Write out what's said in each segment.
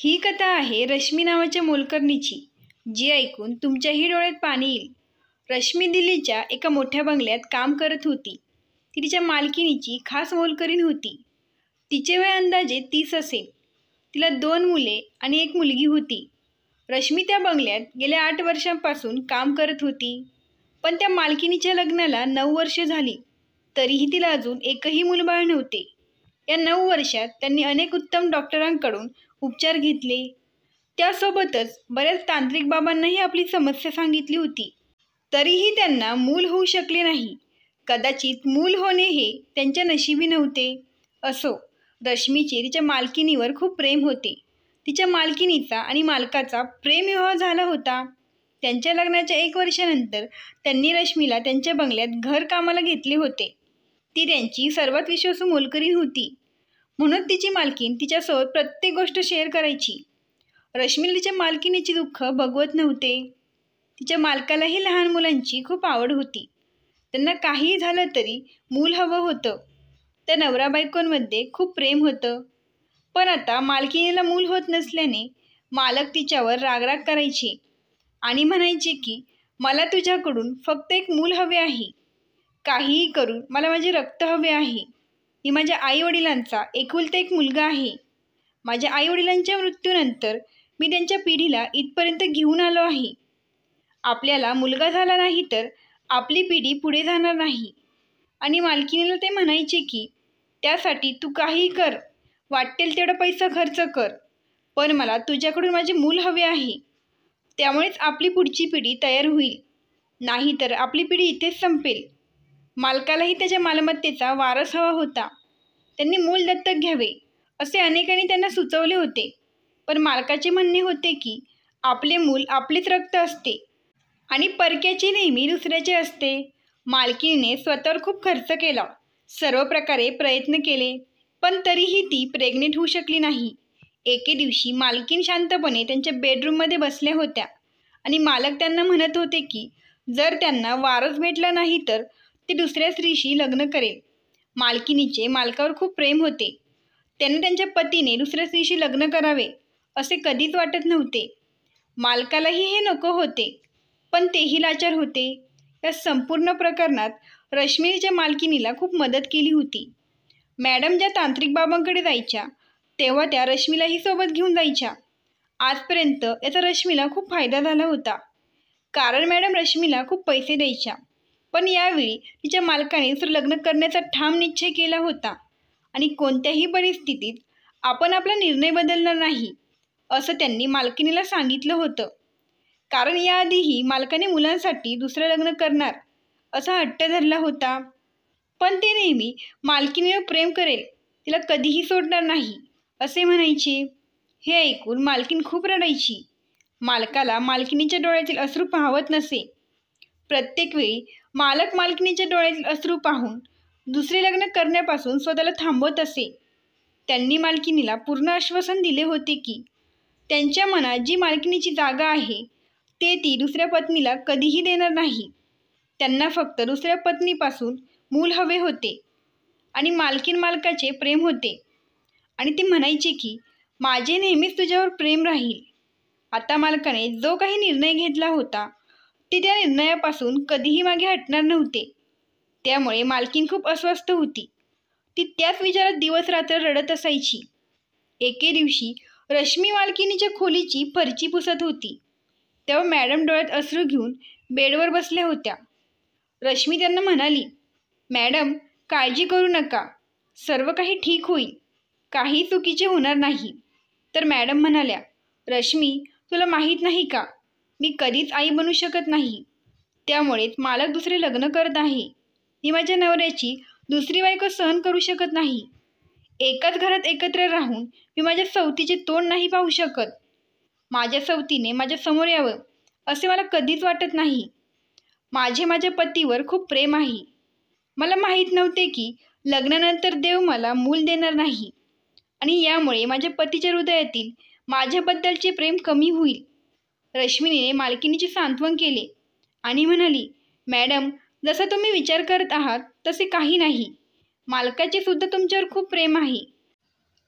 ही कथा आहे रश्मी नावाच्या मोलकरणीची, जी ऐकून तुमच्याही डोळ्यात पाणी येईल. रश्मी दिल्लीच्या एका मोठ्या बंगल्यात काम करत होती. ती तिच्या मालकिनीची खास मोलकरीण होती. तिचे वय अंदाजे 30 असेल. तिला 2 मुले आणि 1 मुलगी होती. रश्मी त्या बंगल्यात गेल्या 8 वर्षांपासून काम करत होती. पण त्या मालकिनीच्या लग्नाला 9 वर्षे झाली, तरीही तिला अजून एकही मूलबाळ नव्हते. या 9 वर्षात त्यांनी अनेक उत्तम डॉक्टरांकडून उपचार घेतले. त्यासोबतच बऱ्याच तांत्रिक बाबांनाही आपली समस्या सांगितली होती. तरीही त्यांना मूल होऊ शकले नाही. कदाचित मूल होणे हे त्यांच्या नशिबी नव्हते. असो, रश्मीचे तिच्या मालकिनीवर खूप प्रेम होते. तिच्या मालकिनीचा आणि मालकाचा प्रेमविवाह झाला होता. त्यांच्या लग्नाच्या 1 वर्षानंतर त्यांनी रश्मीला त्यांच्या बंगल्यात घर कामाला घेतले होते. ती त्यांची सर्वात विश्वासू मोलकरीण होती, म्हणून तिची मालकीण तिच्यासोबत प्रत्येक गोष्ट शेअर करायची. रश्मीला तिच्या मालकिनीचे दुःख बघवत नव्हते. तिच्या मालकालाही लहान मुलांची खूप आवड होती. त्यांना काहीही झालं तरी मूल हवं होतं. त्या नवरा बायकोंमध्ये खूप प्रेम होतं. पण आता मालकिनीला मूल होत नसल्याने मालक तिच्यावर रागराग करायचे आणि म्हणायचे की मला तुझ्याकडून फक्त 1 मूल हवे आहे. काहीही करून मला माझे रक्त हवे आहे. मी माझ्या आईवडिलांचा एकुलता 1 मुलगा आहे. माझ्या आईवडिलांच्या मृत्यूनंतर मी त्यांच्या पिढीला इथपर्यंत घेऊन आलो आहे. आपल्याला मुलगा झाला नाही तर आपली पिढी पुढे जाणार नाही. आणि मालकिनीला ते म्हणायचे की त्यासाठी तू काहीही कर, वाटेल तेवढा पैसा खर्च कर, पण मला तुझ्याकडून माझे मूल हवे आहे. त्यामुळेच आपली पुढची पिढी तयार होईल, नाहीतर आपली पिढी इथेच संपेल. मालकालाही त्याच्या मालमत्तेचा वारस हवा होता. त्यांनी मूल दत्तक घ्यावे असे अनेकांनी त्यांना सुचवले होते, पण मालकाचे म्हणणे होते की आपले मूल आपलेच रक्त असते आणि परक्याचे नेहमी दुसऱ्याचे असते. मालकीने स्वतःवर खूप खर्च केला, सर्व प्रकारे प्रयत्न केले, पण तरीही ती प्रेग्नेंट होऊ शकली नाही. एके दिवशी मालकीन शांतपणे त्यांच्या बेडरूममध्ये बसल्या होत्या आणि मालक त्यांना म्हणत होते की जर त्यांना वारस भेटला नाही तर ते दुसऱ्या स्त्रीशी लग्न करेल. मालकिनीचे मालकावर खूप प्रेम होते. त्यांना त्यांच्या पतीने दुसऱ्या स्त्रीशी लग्न करावे असे कधीच वाटत नव्हते. मालकालाही हे नको होते, पण तेही लाचार होते. या संपूर्ण प्रकरणात रश्मीच्या मालकिनीला खूप मदत केली होती. मॅडम ज्या तांत्रिक बाबांकडे जायच्या तेव्हा त्या रश्मीलाही सोबत घेऊन जायच्या. आजपर्यंत याचा रश्मीला खूप फायदा झाला होता, कारण मॅडम रश्मीला खूप पैसे द्यायच्या. पण यावेळी तिच्या मालकाने दुसरं लग्न करण्याचा ठाम निश्चय केला होता आणि कोणत्याही परिस्थितीत आपण आपला निर्णय बदलणार नाही असं त्यांनी मालकिनीला सांगितलं होतं. कारण याआधीही मालकाने मुलांसाठी दुसरं लग्न करणार असा हट्ट धरला होता. पण ते नेहमी मालकिनीवर प्रेम करेल, तिला कधीही सोडणार नाही असे म्हणायचे. हे ऐकून मालकीन खूप रडायची. मालकाला मालकिनीच्या डोळ्यातील अश्रू पाहवत नसे. प्रत्येक वेळी मालक मालकिनीच्या डोळ्यातील अश्रू पाहून दुसरे लग्न करण्यापासून स्वतःला थांबवत असे. त्यांनी मालकिनीला पूर्ण आश्वासन दिले होते की त्यांच्या मनात जी मालकिनीची जागा आहे ते ती दुसऱ्या पत्नीला कधीही देणार नाही. त्यांना फक्त दुसऱ्या पत्नीपासून मूल हवे होते आणि मालकीन मालकाचे प्रेम होते. आणि ती म्हणायची की माझे नेहमीच तुझ्यावर प्रेम राहील. आता मालकाने जो काही निर्णय घेतला होता ते त्या निर्णयापासून कधीही मागे हटणार नव्हते. त्यामुळे मालकीन खूप अस्वस्थ होती. ती त्याच विचारात दिवस रात्र रडत असायची. एके दिवशी रश्मी मालकिनीच्या खोलीची फरची पुसत होती, तेव्हा मॅडम डोळ्यात अश्रू घेऊन बेडवर बसल्या होत्या. रश्मी त्यांना म्हणाली, मॅडम काळजी करू नका, सर्व काही ठीक होईल, काही चुकीचे होणार नाही. तर मॅडम म्हणाल्या, रश्मी तुला माहीत नाही का, मी कधीच आई बनू शकत नाही. त्यामुळेच मालक दुसरे लग्न करत आहे. मी माझ्या नवऱ्याची दुसरी बायको सहन करू शकत नाही. एकाच घरात एकत्र राहून मी माझ्या सवतीचे तोंड नाही पाहू शकत. माझ्या सवतीने माझ्या समोर यावं असे मला कधीच वाटत नाही. माझ्या पतीवर खूप प्रेम आहे. मला माहीत नव्हते की लग्नानंतर देव मला मूल देणार नाही आणि यामुळे माझ्या पतीच्या हृदयातील माझ्याबद्दलचे प्रेम कमी होईल. रश्मीने मालकिनीचे सांत्वन केले आणि म्हणाली, मॅडम जसा तुम्ही विचार करत आहात तसे काही नाही. मालकाचे सुद्धा तुमच्यावर खूप प्रेम आहे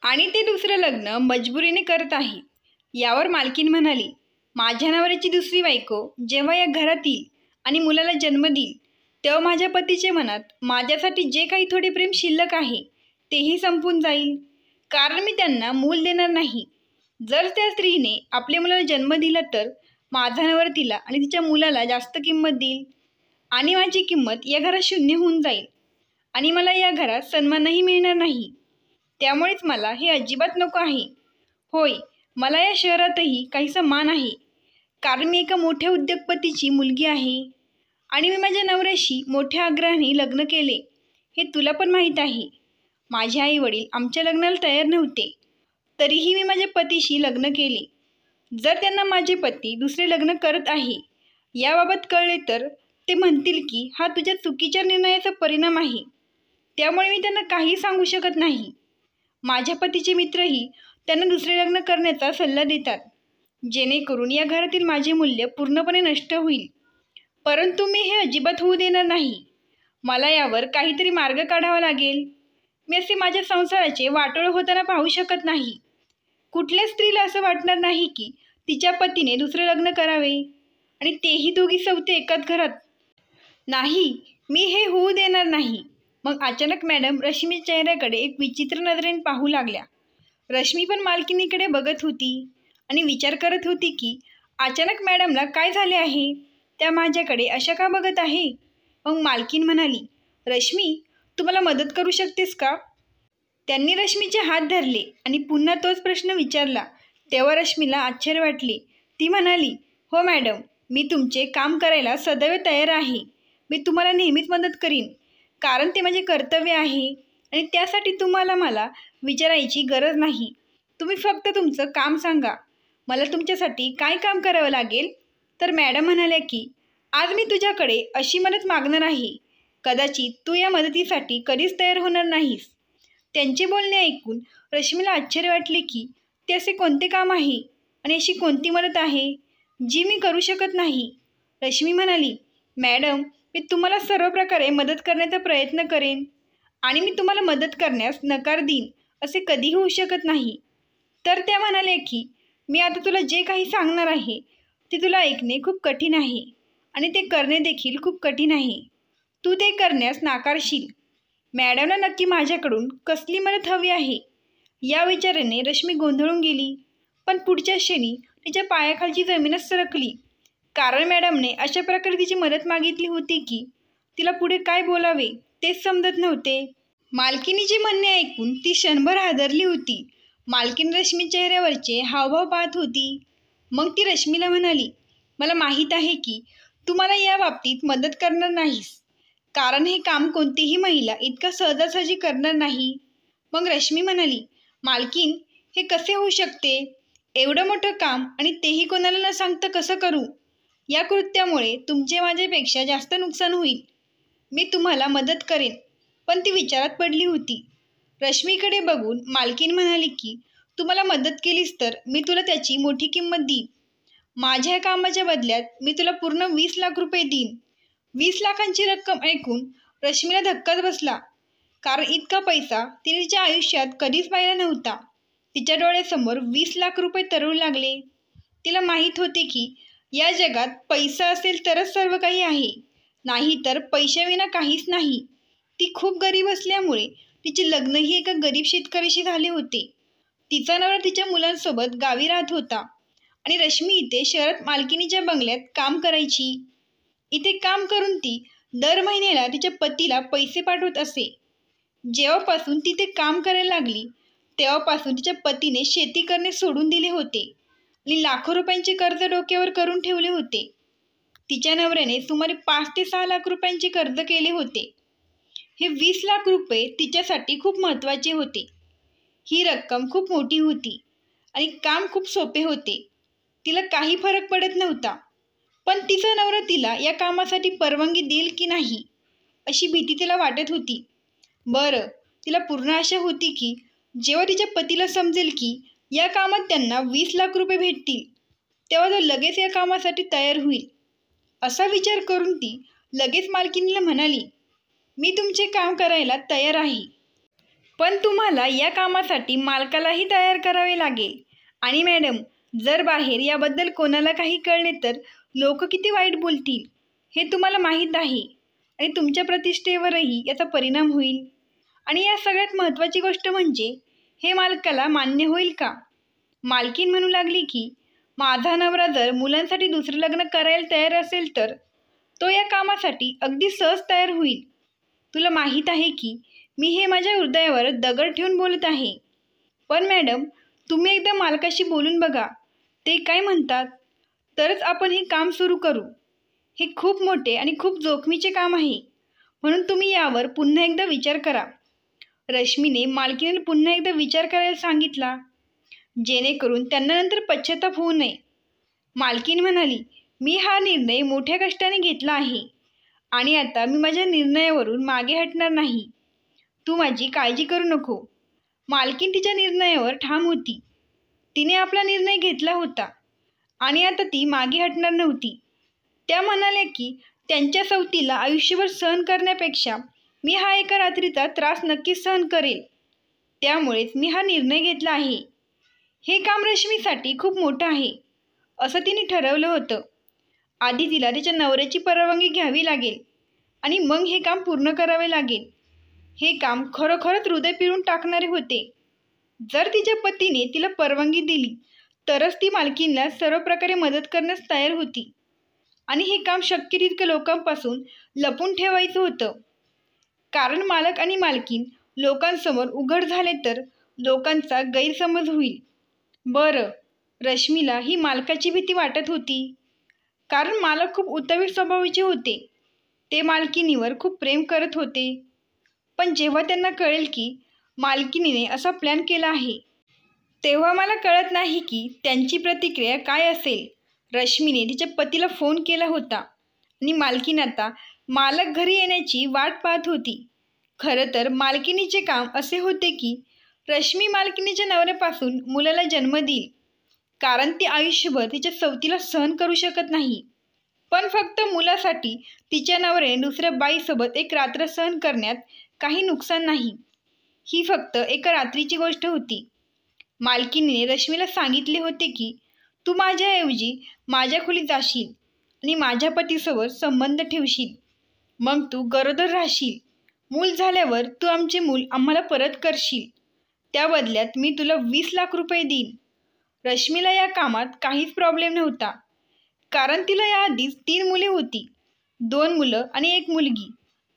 आणि ते दुसरं लग्न मजबुरीने करत आहे. यावर मालकीन म्हणाली, माझ्या नवऱ्याची दुसरी बायको जेव्हा या घरात येईल आणि मुलाला जन्म देईल तेव्हा माझ्या पतीचे मनात माझ्यासाठी जे काही थोडे प्रेम शिल्लक आहे तेही संपून जाईल, कारण मी त्यांना मूल देणार नाही. जर त्या स्त्रीने आपल्या मुलाला जन्म दिला तर माझा नवरा तिला आणि तिच्या मुलाला जास्त किंमत देईल आणि माझी किंमत या घरात शून्य होऊन जाईल आणि मला या घरात सन्मानही मिळणार नाही. त्यामुळेच मला हे अजिबात नको आहे. होय, मला या शहरातही काहीसा मान आहे, कारण मी एका मोठ्या उद्योगपतीची मुलगी आहे आणि मी माझ्या नवऱ्याशी मोठ्या आग्रहाने लग्न केले. हे तुला पण माहीत आहे. माझे आई वडील आमच्या लग्नाला तयार नव्हते, तरीही मी माझ्या पतीशी लग्न केले. जर त्यांना माझे पती दुसरे लग्न करत आहे याबाबत कळले तर ते म्हणतील की हा तुझ्या चुकीच्या निर्णयाचा परिणाम आहे. त्यामुळे मी त्यांना काही सांगू शकत नाही. माझ्या पतीचे मित्रही त्यांना दुसरे लग्न करण्याचा सल्ला देतात, जेणेकरून या घरातील माझे मूल्य पूर्णपणे नष्ट होईल. परंतु मी हे अजिबात होऊ देणार नाही. मला यावर काहीतरी मार्ग काढावा लागेल. मी असे माझ्या संसाराचे वाटोळ होताना पाहू शकत नाही. कुठल्या स्त्रीला असं वाटणार नाही की तिच्या पतीने दुसरे लग्न करावे आणि तेही दोघी सवते एकाच घरात. नाही, मी हे होऊ देणार नाही. मग अचानक मॅडम रश्मीच्या चेहऱ्याकडे एक विचित्र नजरेने पाहू लागल्या. रश्मी पण मालकिनीकडे बघत होती आणि विचार करत होती की अचानक मॅडमला काय झाले आहे, त्या माझ्याकडे अशा का बघत आहे. मग मालकीन म्हणाली, रश्मी, तू मला मदत करू शकतेस का? त्यांनी रश्मीचे हात धरले आणि पुन्हा तोच प्रश्न विचारला. तेव्हा रश्मीला आश्चर्य वाटले. ती म्हणाली, हो मॅडम, मी तुमचे काम करायला सदैव तयार आहे. मी तुम्हाला नेहमीच मदत करीन, कारण ते माझे कर्तव्य आहे आणि त्यासाठी तुम्हाला मला विचारायची गरज नाही. तुम्ही फक्त तुमचं काम सांगा. मला तुमच्यासाठी काय काम करावं लागेल? तर मॅडम म्हणाल्या की आज मी तुझ्याकडे अशी मदत मागणार आहे. कदाचित तू या मदतीसाठी कधीच तयार होणार नाहीस. त्यांचे बोलणे ऐकून रश्मीला आश्चर्य वाटले की ते असे कोणते काम आहे आणि अशी कोणती मदत आहे जी मी करू शकत नाही. रश्मी म्हणाली, मॅडम, मी तुम्हाला सर्व प्रकारे मदत करण्याचा प्रयत्न करेन आणि मी तुम्हाला मदत करण्यास नकार देईन असे कधीही होऊ शकत नाही. तर त्या म्हणाल्या की मी आता तुला जे काही सांगणार आहे ते तुला ऐकणे खूप कठीण आहे आणि ते करणे देखील खूप कठीण आहे. तू ते करण्यास नाकारशील. मॅडमला नक्की माझ्याकडून कसली मदत हवी आहे या विचाराने रश्मी गोंधळून गेली. पण पुढच्या क्षणी तिच्या पायाखालची जमीनच सरकली, कारण मॅडमने अशा प्रकारे तिची मदत मागितली होती की तिला पुढे काय बोलावे तेच समजत नव्हते. मालकिनीचे म्हणणे ऐकून ती क्षणभर हादरली होती. मालकीन रश्मी चेहऱ्यावरचे हावभाव पाहत होती. मग ती रश्मीला म्हणाली, मला माहीत आहे की तू मला या बाबतीत मदत करणार नाहीस, कारण हे काम कोणतीही महिला इतका सहजासहजी करणार नाही. मग रश्मी म्हणाली, मालकीन, हे कसे होऊ शकते? एवढं मोठं काम आणि तेही कोणाला न सांगता कसं करू? या कृत्यामुळे तुमचे माझ्यापेक्षा जास्त नुकसान होईल. मी तुम्हाला मदत करेन. पण ती विचारात पडली होती. रश्मीकडे बघून मालकीन म्हणाली की तू मला मदत केलीस तर मी तुला त्याची मोठी किंमत देईन. माझ्या कामाच्या बदल्यात मी तुला पूर्ण 20 लाख रुपये देईन. 20 लाखांची रक्कम ऐकून रश्मीला धक्काच बसला, कारण इतका पैसा तिने तिच्या आयुष्यात कधीच पाहिला नव्हता. तिच्या डोळ्यासमोर 20 लाख रुपये तरळू लागले. तिला माहीत होते की या जगात पैसा असेल तरच सर्व काही आहे, नाही तर पैशाविना काहीच नाही. ती खूप गरीब असल्यामुळे तिचे लग्नही एका गरीब शेतकऱ्याशी झाले होते. तिचा नवरा तिच्या मुलांसोबत गावी राहत होता आणि रश्मी इथे शहरात मालकिनीच्या बंगल्यात काम करायची. इथे काम करून ती दर महिन्याला तिच्या पतीला पैसे पाठवत असे. जेव्हापासून ती ते काम करायला लागली तेव्हापासून तिच्या पतीने शेती करणे सोडून दिले होते आणि लाखो रुपयांचे कर्ज डोक्यावर करून ठेवले होते. तिच्या नवऱ्याने सुमारे 5 ते 6 लाख रुपयांचे कर्ज केले होते. हे 20 लाख रुपये तिच्यासाठी खूप महत्त्वाचे होते. ही रक्कम खूप मोठी होती आणि काम खूप सोपे होते. तिला काही फरक पडत नव्हता. पण तिचा नवरा तिला या कामासाठी परवानगी देईल की नाही अशी भीती तिला वाटत होती. बरं, तिला पूर्ण आशा होती की जेव्हा तिच्या पतीला समजेल की या कामात त्यांना 20 लाख रुपये भेटतील तेव्हा तो लगेच या कामासाठी तयार होईल. असा विचार करून ती लगेच मालकिनीला म्हणाली, मी तुमचे काम करायला तयार आहे, पण तुम्हाला या कामासाठी मालकालाही तयार करावे लागेल. आणि मॅडम, जर बाहेर याबद्दल कोणाला काही कळले तर लोक किती वाईट बोलतील हे तुम्हाला माहीत आहे आणि तुमच्या प्रतिष्ठेवरही याचा परिणाम होईल. आणि या सगळ्यात महत्त्वाची गोष्ट म्हणजे हे मालकाला मान्य होईल का? मालकीण म्हणू लागली की माझा नवरा जर मुलांसाठी दुसरं लग्न करायला तयार असेल तर तो या कामासाठी अगदी सहज तयार होईल. तुला माहीत आहे की मी हे माझ्या हृदयावर दगड ठेवून बोलत आहे. पण मॅडम, तुम्ही एकदा मालकाशी बोलून बघा, ते काय म्हणतात, तरच आपण हे काम सुरू करू. हे खूप मोठे आणि खूप जोखमीचे काम आहे, म्हणून तुम्ही यावर पुन्हा एकदा विचार करा. रश्मीने मालकीने पुन्हा एकदा विचार करायला सांगितला, जेणेकरून त्यांना नंतर पश्चाताप होऊ नये. मालकीण म्हणाली, मी हा निर्णय मोठ्या कष्टाने घेतला आहे आणि आता मी माझ्या निर्णयावरून मागे हटणार नाही. तू माझी काळजी करू नको. मालकीण तिच्या निर्णयावर ठाम होती. तिने आपला निर्णय घेतला होता आणि आता ती मागे हटणार नव्हती. त्या म्हणाल्या की त्यांच्या सवतीला आयुष्यभर सहन करण्यापेक्षा मी हा एका रात्रीचा त्रास नक्कीच सहन करेल. त्यामुळेच मी हा निर्णय घेतला आहे. हे काम रश्मीसाठी खूप मोठं आहे असं तिने ठरवलं होतं. आधी तिला तिच्या नवऱ्याची परवानगी घ्यावी लागेल आणि मग हे काम पूर्ण करावे लागेल. हे काम खरोखरच हृदय पिळून टाकणारे होते. जर तिच्या पतीने तिला परवानगी दिली तरच ती मालकीणला सर्व प्रकारे मदत करण्यास तयार होती आणि हे काम शक्य तितक्या लोकांपासून लपून ठेवायचं होतं. कारण मालक आणि मालकीण लोकांसमोर उघड झाले तर लोकांचा गैरसमज होईल. बरं, रश्मीला ही मालकाची भीती वाटत होती, कारण मालक खूप उतावीळ स्वभावाचे होते. ते मालकिनीवर खूप प्रेम करत होते. पण जेव्हा त्यांना कळेल की मालकिनीने असा प्लॅन केला आहे, तेव्हा मला कळत नाही की त्यांची प्रतिक्रिया काय असेल. रश्मीने तिच्या पतीला फोन केला होता आणि मालकीण आता मालक घरी येण्याची वाट पाहत होती. खरं तर मालकिनीचे काम असे होते की रश्मी मालकिनीच्या नवऱ्यापासून मुलाला जन्म देईल, कारण ती आयुष्यभर तिच्या सवतीला सहन करू शकत नाही. पण फक्त मुलासाठी तिच्या नवऱ्याने दुसऱ्या बाईसोबत एक रात्र सहन करण्यात काही नुकसान नाही. ही फक्त एका रात्रीची गोष्ट होती. मालकिनीने रश्मीला सांगितले होते की तू माझ्याऐवजी माझ्या खोलीत जाशील आणि माझ्या पतीसोबत संबंध ठेवशील. मग तू गरोदर राहशील. मूल झाल्यावर तू आमचे मूल आम्हाला परत करशील. त्या बदल्यात मी तुला 20 लाख रुपये देईन. रश्मीला या कामात काहीच प्रॉब्लेम नव्हता, कारण तिला याआधीच 3 मुले होती, 2 मुलं आणि 1 मुलगी.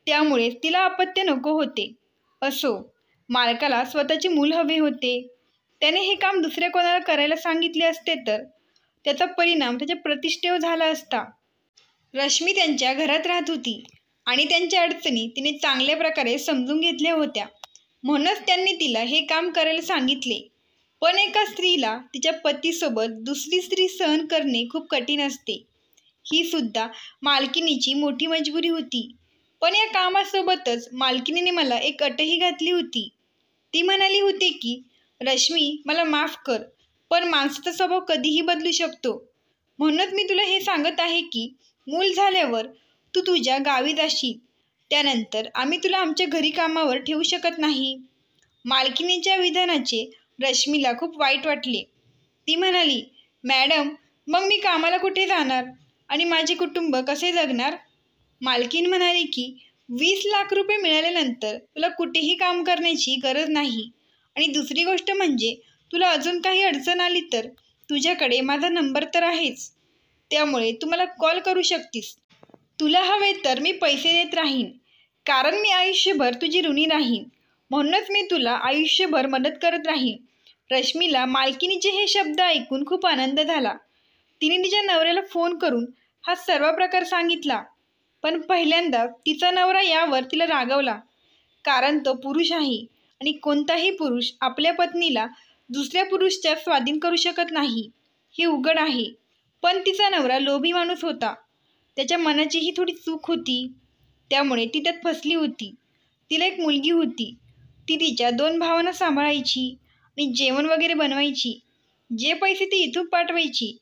त्यामुळे तिला अपत्य नको होते. असो, मालकाला स्वतःचे मूल हवे होते. त्याने हे काम दुसऱ्या कोणाला करायला सांगितले असते तर त्याचा परिणाम त्याच्या प्रतिष्ठेवर झाला असता. रश्मी त्यांच्या घरात राहत होती आणि त्यांच्या अडचणी तिने चांगल्या प्रकारे समजून घेतल्या होत्या, म्हणूनच त्यांनी तिला हे काम करायला सांगितले. पण एका स्त्रीला तिच्या पतीसोबत दुसरी स्त्री सहन करणे खूप कठीण असते. ही सुद्धा मालकिनीची मोठी मजबुरी होती. पण या कामासोबतच मालकिनीने मला एक अटही घातली होती. ती म्हणाली होती की रश्मी, मला माफ कर, पण माणसाचा स्वभाव कधीही बदलू शकतो. म्हणूनच मी तुला हे सांगत आहे की मूल झाल्यावर तू तुझ्या गावी जाशील. त्यानंतर आम्ही तुला आमच्या घरी कामावर ठेवू शकत नाही. मालकिनीच्या विधानाचे रश्मीला खूप वाईट वाटले. ती म्हणाली, मॅडम, मग मी कामाला कुठे जाणार आणि माझे कुटुंब कसे जगणार? मालकीण म्हणाली की 20 लाख रुपये मिळाल्यानंतर तुला कुठेही काम करण्याची गरज नाही. आणि दुसरी गोष्ट म्हणजे तुला अजून काही अडचण आली तर तुझ्याकडे माझा नंबर तर आहेच. त्यामुळे तू मला कॉल करू शकतीस. तुला हवे तर मी पैसे देत राहीन, कारण मी आयुष्यभर तुझी ऋणी राहीन. म्हणूनच मी तुला आयुष्यभर मदत करत राहीन. रश्मीला मालकिनीचे हे शब्द ऐकून खूप आनंद झाला. तिने तिच्या नवऱ्याला फोन करून हा सर्व प्रकार सांगितला. पण पहिल्यांदा तिचा नवरा यावर तिला रागवला, कारण तो पुरुष आहे आणि कोणताही पुरुष आपल्या पत्नीला दुसऱ्या पुरुषाच्या स्वाधीन करू शकत नाही, हे उघड आहे. पण तिचा नवरा लोभी माणूस होता. त्याच्या मनाचीही थोडी चूक होती, त्यामुळे ती त्यात फसली होती. तिला एक मुलगी होती. ती तिच्या 2 भावांना सांभाळायची आणि जेवण वगैरे बनवायची. जे पैसे ती इथून पाठवायची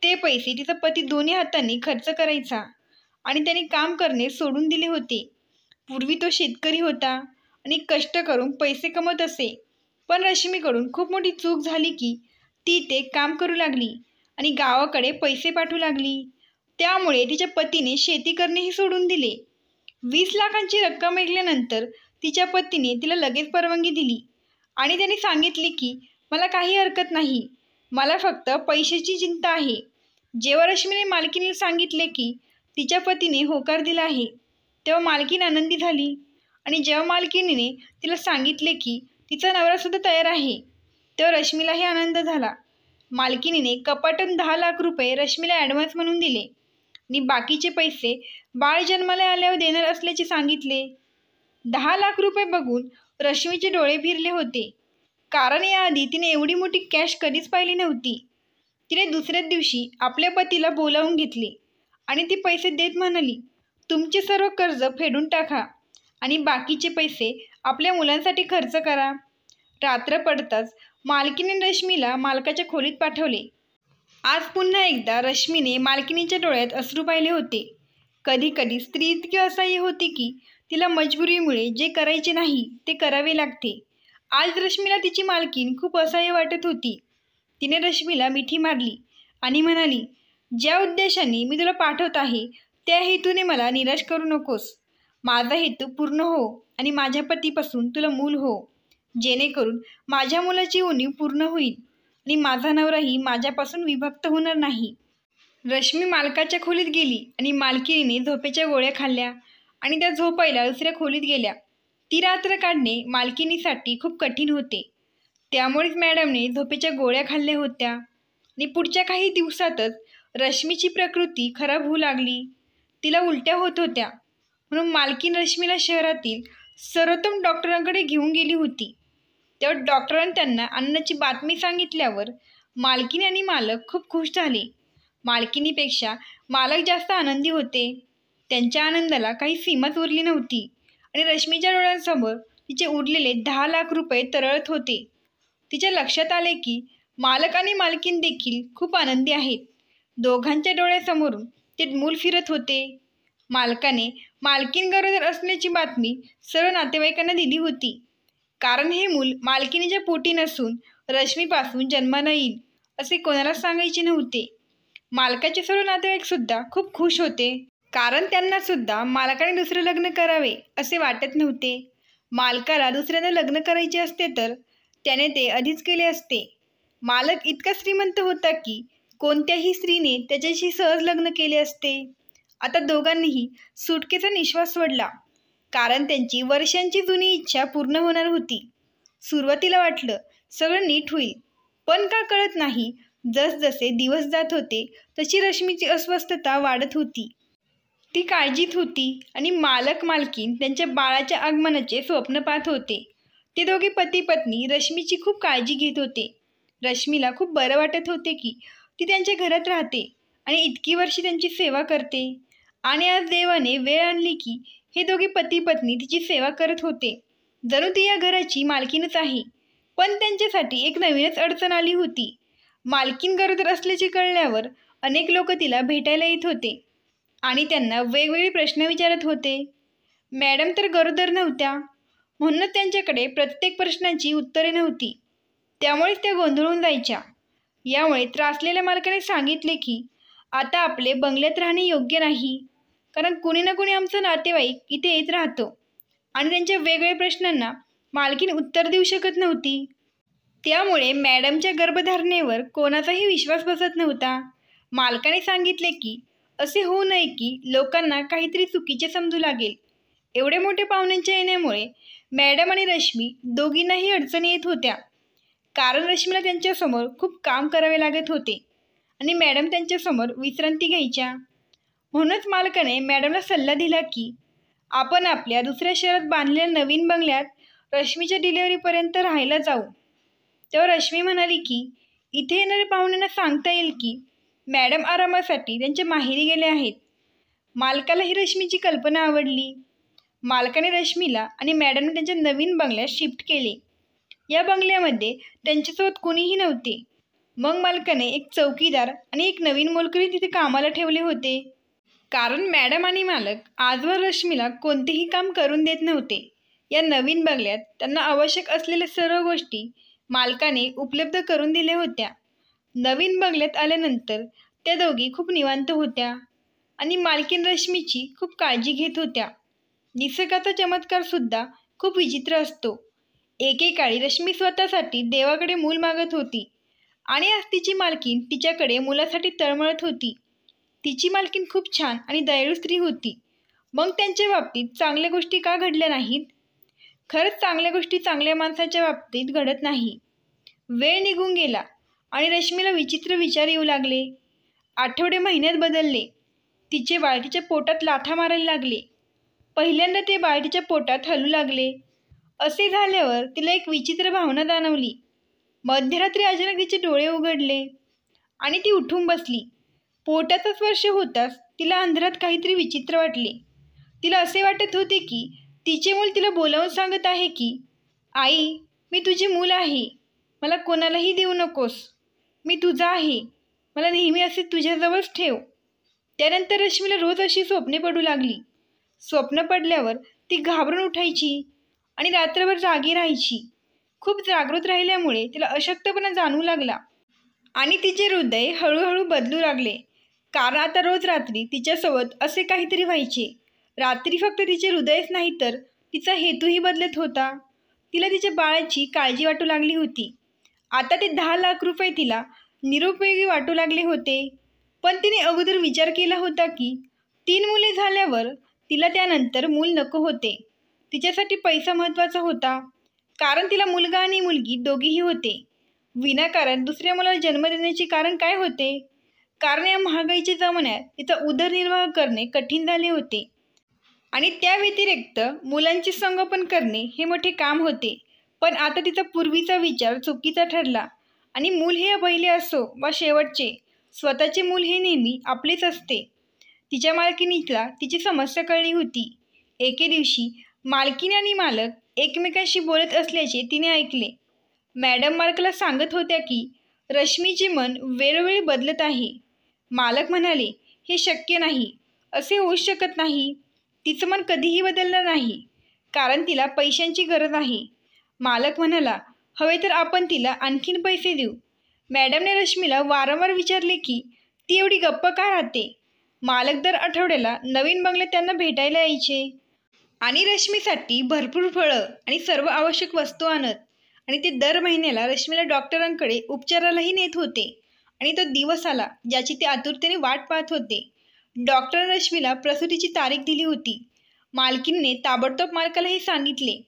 ते पैसे तिचा पती दोन्ही हातांनी खर्च करायचा आणि त्याने काम करणे सोडून दिले होते. पूर्वी तो शेतकरी होता आणि कष्ट करून पैसे कमवत असे. पण रश्मीकडून खूप मोठी चूक झाली की ती ते काम करू लागली आणि गावाकडे पैसे पाठवू लागली. त्यामुळे तिच्या पतीने शेती करणेही सोडून दिले. 20 लाखांची रक्कम ऐकल्यानंतर तिच्या पतीने तिला लगेच परवानगी दिली आणि त्याने सांगितले की मला काही हरकत नाही, मला फक्त पैशाची चिंता आहे. जेव्हा रश्मीने मालकीनीला सांगितले की तिच्या पतीने होकार दिला आहे, तेव्हा मालकीण आनंदी झाली. आणि जेव्हा मालकिनीने तिला सांगितले की तिचा नवरासुद्धा तयार आहे, तेव्हा रश्मीलाही आनंद झाला. मालकिनीने कपाटून 10 लाख रुपये रश्मीला ॲडव्हान्स म्हणून दिले आणि बाकीचे पैसे बाळ जन्माला आल्यावर देणार असल्याचे सांगितले. 10 लाख रुपये बघून रश्मीचे डोळे फिरले होते, कारण याआधी तिने एवढी मोठी कॅश कधीच पाहिली नव्हती. तिने दुसऱ्याच दिवशी आपल्या पतीला बोलावून घेतले आणि ती पैसे देत म्हणाली, तुमचे सर्व कर्ज फेडून टाका आणि बाकीचे पैसे आपल्या मुलांसाठी खर्च करा. रात्र पडताच मालकीने रश्मीला मालकाच्या खोलीत पाठवले. आज पुन्हा एकदा रश्मीने मालकिनीच्या डोळ्यात अश्रू पाहिले होते. कधी कधी स्त्री इतकी असहाय्य होती की तिला मजबुरीमुळे जे करायचे नाही ते करावे लागते. आज रश्मीला तिची मालकीण खूप असहाय्य वाटत होती. तिने रश्मीला मिठी मारली आणि म्हणाली, ज्या उद्देशाने मी तुला पाठवत आहे त्या हेतूने मला निराश करू नकोस. माझा हेतू पूर्ण हो आणि माझ्या पतीपासून तुला मूल हो, जेणेकरून माझ्या मुलाची उणीव पूर्ण होईल आणि माझा नवराही माझ्यापासून विभक्त होणार नाही. रश्मी मालकाच्या खोलीत गेली आणि मालकिनीने झोपेच्या गोळ्या खाल्ल्या आणि त्या झोपायला दुसऱ्या खोलीत गेल्या. ती रात्र काढणे मालकिनीसाठी खूप कठीण होते. त्यामुळेच मॅडमने झोपेच्या गोळ्या खाल्ल्या होत्या आणि पुढच्या काही दिवसातच रश्मीची प्रकृती खराब होऊ लागली. तिला उलट्या होत होत्या, म्हणून मालकीण रश्मीला शहरातील सर्वोत्तम डॉक्टरांकडे घेऊन गेली होती. तेव्हा डॉक्टरांनी त्यांना आनंदाची बातमी सांगितल्यावर मालकीण आणि मालक खूप खुश झाले. मालकिनीपेक्षा मालक जास्त आनंदी होते. त्यांच्या आनंदाला काही सीमाच उरली नव्हती आणि रश्मीच्या डोळ्यांसमोर तिचे उरलेले 10 लाख रुपये तरळत होते. तिच्या लक्षात आले की मालक आणि मालकीण देखील खूप आनंदी आहेत. दोघांच्या डोळ्यासमोरून ते मूल फिरत होते. मालकाने मालकीण गरोदर असल्याची बातमी सर्व नातेवाईकांना दिली होती, कारण हे मूल मालकिनीच्या पोटी नसून रश्मीपासून जन्माला येईल असे कोणालाच सांगायचे नव्हते. मालकाचे सर्व नातेवाईकसुद्धा खूप खुश होते, कारण त्यांना सुद्धा मालकाने दुसरे लग्न करावे असे वाटत नव्हते. मालकाला दुसऱ्यांदा लग्न करायचे असते तर त्याने ते आधीच केले असते. मालक इतका श्रीमंत होता की कोणत्याही स्त्रीने त्याच्याशी सहज लग्न केले असते. आता दोघांनीही सुटकेचा निश्वास सोडला, कारण त्यांची वर्षांची जुनी इच्छा पूर्ण होणार होती. सुरुवातीला वाटलं सगळं नीट होईल, पण का कळत नाही, जसजसे दिवस जात होते तशी रश्मीची अस्वस्थता वाढत होती. ती काळजीत होती आणि मालक मालकीण त्यांच्या बाळाच्या आगमनाचे स्वप्न पाहत होते. ते दोघे पती पत्नी रश्मीची खूप काळजी घेत होते. रश्मीला खूप बरं वाटत होते की ती त्यांच्या घरात राहते आणि इतकी वर्षे त्यांची सेवा करते. आणि आज देवाने वेळ आणली की हे दोघे पती पत्नी तिची सेवा करत होते. जणू ती या घराची मालकीणच आहे. पण त्यांच्यासाठी एक नवीनच अडचण आली होती. मालकीण गरोदर असल्याचे कळल्यावर अनेक लोक तिला भेटायला येत होते आणि त्यांना वेगवेगळे प्रश्न विचारत होते. मॅडम तर गरोदर नव्हत्या, म्हणूनच त्यांच्याकडे प्रत्येक प्रश्नांची उत्तरे नव्हती. त्यामुळेच त्या गोंधळून जायच्या. यामुळे त्रासलेल्या मालकाने सांगितले की आता आपले बंगल्यात राहणे योग्य नाही, कारण कुणी ना कुणी आमचा नातेवाईक इथे येत राहतो आणि त्यांच्या वेगवेगळ्या प्रश्नांना मालकीण उत्तर देऊ शकत नव्हती. त्यामुळे मॅडमच्या गर्भधारणेवर कोणाचाही विश्वास बसत नव्हता. मालकाने सांगितले की असे होऊ नये की लोकांना काहीतरी चुकीचे समजू लागेल. एवढे मोठे पाहुण्यांच्या येण्यामुळे मॅडम आणि रश्मी दोघींनाही अडचणी येत होत्या, कारण रश्मीला त्यांच्यासमोर खूप काम करावे लागत होते आणि मॅडम त्यांच्यासमोर विश्रांती घ्यायच्या. म्हणूनच मालकाने मॅडमला सल्ला दिला की आपण आपल्या दुसऱ्या शहरात बांधलेल्या नवीन बंगल्यात रश्मीच्या डिलिव्हरीपर्यंत राहायला जाऊ. तेव्हा रश्मी म्हणाली की इथे येणाऱ्या पाहुण्यांना सांगता येईल की मॅडम आरामासाठी त्यांच्या माहेरी गेले आहेत. मालकाला ही रश्मीची कल्पना आवडली. मालकाने रश्मीला आणि मॅडमने त्यांच्या नवीन बंगल्यात शिफ्ट केले. या बंगल्यामध्ये त्यांच्यासोबत कुणीही नव्हते. मग मालकाने एक चौकीदार आणि एक नवीन मोलकरी तिथे कामाला ठेवले होते, कारण मॅडम आणि मालक आजवर रश्मीला कोणतेही काम करून देत नव्हते. या नवीन बंगल्यात त्यांना आवश्यक असलेल्या सर्व गोष्टी मालकाने उपलब्ध करून दिल्या होत्या. नवीन बंगल्यात आल्यानंतर त्या दोघी खूप निवांत होत्या आणि मालकीण रश्मीची खूप काळजी घेत होत्या. निसर्गाचा चमत्कारसुद्धा खूप विचित्र असतो. एकेकाळी रश्मी स्वतःसाठी देवाकडे मूल मागत होती आणि आज तिची मालकीण तिच्याकडे मुलासाठी तळमळत होती. तिची मालकीण खूप छान आणि दयाळू स्त्री होती. मग त्यांच्या बाबतीत चांगल्या गोष्टी का घडल्या नाहीत? खरंच चांगल्या गोष्टी चांगल्या माणसाच्या बाबतीत घडत नाही. वेळ निघून गेला आणि रश्मीला विचित्र विचार येऊ लागले. आठवडे महिन्यात बदलले. तिचे बाळ तिच्या पोटात लाथा मारायला लागले. पहिल्यांदा ते बाळ तिच्या पोटात हलू लागले. असे झाल्यावर तिला एक विचित्र भावना जाणवली. मध्यरात्री अचानक तिचे डोळे उघडले आणि ती उठून बसली. पोटाचा स्पर्श होताच तिला अंधारात काहीतरी विचित्र वाटले. तिला असे वाटत होते की तिचे मूल तिला बोलावून सांगत आहे की, आई, मी तुझे मूल आहे. मला कोणालाही देऊ नकोस. मी तुझा आहे. मला नेहमी असे तुझ्याजवळच ठेव. त्यानंतर रश्मीला रोज अशी स्वप्ने पडू लागली. स्वप्न पडल्यावर ती घाबरून उठायची आणि रात्रभर जागी राहायची. खूप जागृत राहिल्यामुळे तिला अशक्तपणा जाणवू लागला आणि तिचे हृदय हळूहळू बदलू लागले. कारण आता रोज रात्री तिच्यासोबत असे काहीतरी व्हायचे. रात्री फक्त तिचे हृदयच नाही तर तिचा हेतूही बदलत होता. तिला तिच्या बाळाची काळजी वाटू लागली होती. आता ते 10 लाख रुपये तिला निरुपयोगी वाटू लागले होते. पण तिने अगोदर विचार केला होता की 3 मुले झाल्यावर तिला त्यानंतर मूल नको होते. तिच्यासाठी पैसा महत्त्वाचा होता. कारण तिला मुलगा आणि मुलगी दोघीही होते. विनाकारण दुसऱ्या मुलाला जन्म देण्याचे कारण काय होते? कारण या महागाईच्या जमान्यात तिचा उदरनिर्वाह करणे कठीण झाले होते आणि त्या व्यतिरिक्त मुलांचे संगोपन करणे हे मोठे काम होते. पण आता तिचा पूर्वीचा विचार चुकीचा ठरला आणि मूल हे पहिले असो वा शेवटचे, स्वतःचे मूल हे नेहमी आपलेच असते. तिच्या मालकिणीला तिची समस्या कळली होती. एके दिवशी मालकीण आणि मालक एकमेकांशी बोलत असल्याचे तिने ऐकले. मॅडम मालकाला सांगत होत्या की रश्मीचे मन वेळोवेळी बदलत आहे. मालक म्हणाले, हे शक्य नाही. असे होऊच शकत नाही. तिचं मन कधीही बदलणार नाही. कारण तिला पैशांची गरज आहे. मालक म्हणाला, हवे तर आपण तिला आणखीन पैसे देऊ. मॅडमने रश्मीला वारंवार विचारले की ती एवढी गप्प का राहते. मालक दर आठवड्याला नवीन बंगल्यात त्यांना भेटायला यायचे आणि रश्मीसाठी भरपूर फळं आणि सर्व आवश्यक वस्तू आणत आणि ते दर महिन्याला रश्मीला डॉक्टरांकडे उपचारालाही नेत होते. आणि तो दिवस आला ज्याची ते आतुरतेने वाट पाहत होते. डॉक्टरांनी रश्मीला प्रसूतीची तारीख दिली होती. मालकीणने ताबडतोब मालकालाही सांगितले.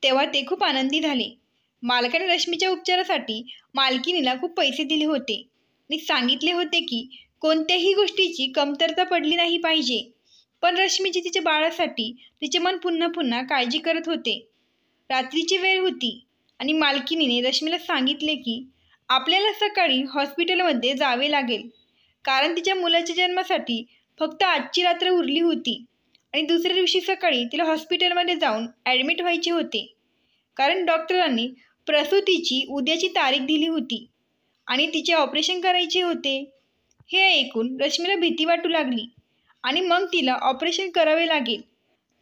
तेव्हा ते खूप आनंदी झाले. मालकाने रश्मीच्या उपचारासाठी मालकीणीला खूप पैसे दिले होते आणि सांगितले होते की कोणत्याही गोष्टीची कमतरता पडली नाही पाहिजे. पण रश्मीची तिच्या बाळासाठी तिचे मन पुन्हा पुन्हा काळजी करत होते. रात्रीची वेळ होती आणि मालकीणीने रश्मीला सांगितले की आपल्याला सकाळी हॉस्पिटलमध्ये जावे लागेल. कारण तिच्या मुलाच्या जन्मासाठी फक्त आजची रात्र उरली होती आणि दुसऱ्या दिवशी सकाळी तिला हॉस्पिटलमध्ये जाऊन ॲडमिट व्हायचे होते. कारण डॉक्टरांनी प्रसूतीची उद्याची तारीख दिली होती आणि तिचे ऑपरेशन करायचे होते. हे ऐकून रश्मीला भीती वाटू लागली आणि मग तिला ऑपरेशन करावे लागेल.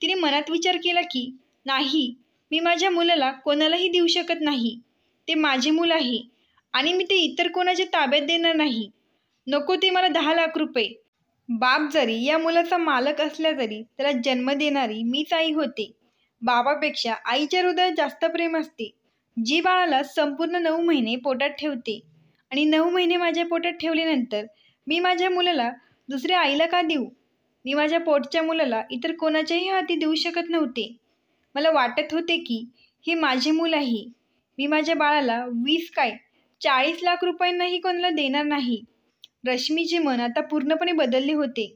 तिने मनात विचार केला की नाही, मी माझ्या मुलाला कोणालाही देऊ शकत नाही. ते माझे मूल आहे आणि मी ते इतर कोणाच्या ताब्यात देणार नाही. नको ते मला 10 लाख रुपये. बाप जरी या मुलाचा मालक असला तरी त्याला जन्म देणारी मीच आई होते. बाबापेक्षा आईच्या हृदयात जास्त प्रेम असते, जी बाळाला संपूर्ण 9 महिने पोटात ठेवते. आणि 9 महिने माझ्या पोटात ठेवल्यानंतर मी माझ्या मुलाला दुसऱ्या आईला का देऊ? मी माझ्या पोटच्या मुलाला इतर कोणाच्याही हाती देऊ शकत नव्हते. मला वाटत होते की हे माझे मूल आहे. मी माझ्या बाळाला 20 काय 40 लाख रुपयांनाही कोणाला देणार नाही. रश्मीचे मन आता पूर्णपणे बदलले होते.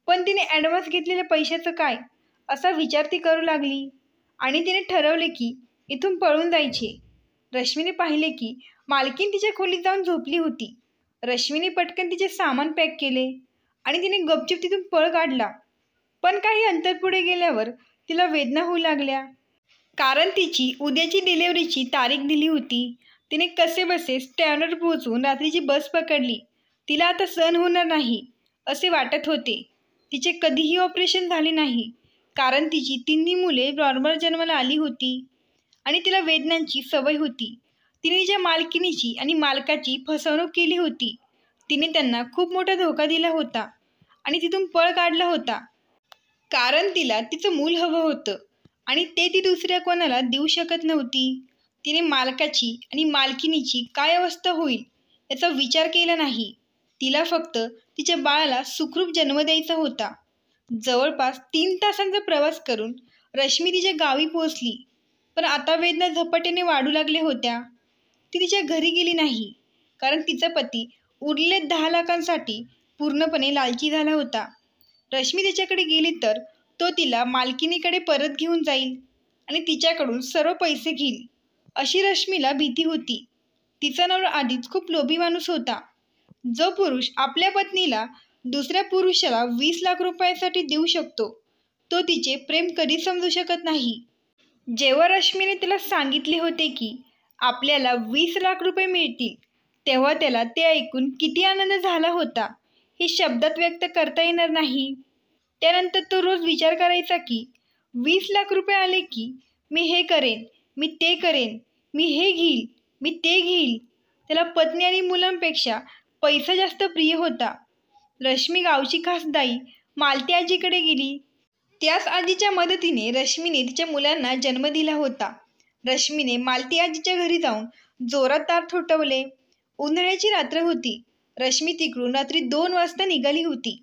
पण तिने ॲडव्हान्स घेतलेल्या पैशाचं काय, असा विचार ती करू लागली आणि तिने ठरवले की इथून पळून जायचे. रश्मीने पाहिले की मालकीण तिच्या खोलीत जाऊन झोपली होती. रश्मीने पटकन तिचे सामान पॅक केले आणि तिने गपचूप तिथून पळ काढला. पण काही अंतर पुढे गेल्यावर तिला वेदना होऊ लागल्या. कारण तिची उद्याची डिलिव्हरीची तारीख दिली होती. तिने कसेबसे स्टँडवर पोहोचून रात्रीची बस पकडली. तिला आता सहन होणार नाही असे वाटत होते. तिचे कधीही ऑपरेशन झाले नाही कारण तिची 3 मुले नॉर्मल जन्माला आली होती आणि तिला वेदनांची सवय होती. तिने तिच्या मालकिनीची आणि मालकाची फसवणूक केली होती. तिने त्यांना खूप मोठा धोका दिला होता आणि तिथून पळ काढला होता, कारण तिला तिचं मूल हवं होतं आणि ते ती दुसऱ्या कोणाला देऊ शकत नव्हती. तिने मालकाची आणि मालकिनीची काय अवस्था होईल याचा विचार केला नाही. तिला फक्त तिच्या बाळाला सुखरूप जन्म द्यायचा होता. जवळपास 3 तासांचा प्रवास करून रश्मी तिच्या गावी पोहोचली. पण आता वेदना झपाट्याने वाढू लागल्या होत्या. ती तिच्या घरी गेली नाही, कारण तिचा पती उरलेले 10 लाखांसाठी पूर्णपणे लालची झाला होता. रश्मी त्याच्याकडे गेली तर तो तिला मालकिनीकडे परत घेऊन जाईल आणि तिच्याकडून सर्व पैसे घेईल, अशी रश्मीला भीती होती. तिचा नवरा आधीच खूप लोभी माणूस होता. जो पुरुष आपल्या पत्नीला दुसऱ्या पुरुषाला 20 लाख रुपयासाठी देऊ शकतो, तो तिचे प्रेम कधीच समजू शकत नाही. जेव्हा रश्मीने तिला सांगितले होते की आपल्याला 20 लाख रुपये मिळतील, तेव्हा त्याला ते ऐकून किती आनंद झाला होता हे शब्दात व्यक्त करता येणार नाही. त्यानंतर तो रोज विचार करायचा की 20 लाख रुपये आले की मी हे करेन, मी ते करेन, मी हे घेईल, मी ते घेईल. त्याला पत्नी आणि मुलांपेक्षा पैसा जास्त प्रिय होता. रश्मी गावची खास दाई मालती आजीकडे गेली. त्याच आजीच्या मदतीने रश्मीने तिच्या मुलांना जन्म दिला होता. रश्मीने मालती आजीच्या घरी जाऊन जोरात तार थोपवले. उन्हाळ्याची रात्र होती. रश्मी तिकडून रात्री 2 वाजता निघाली होती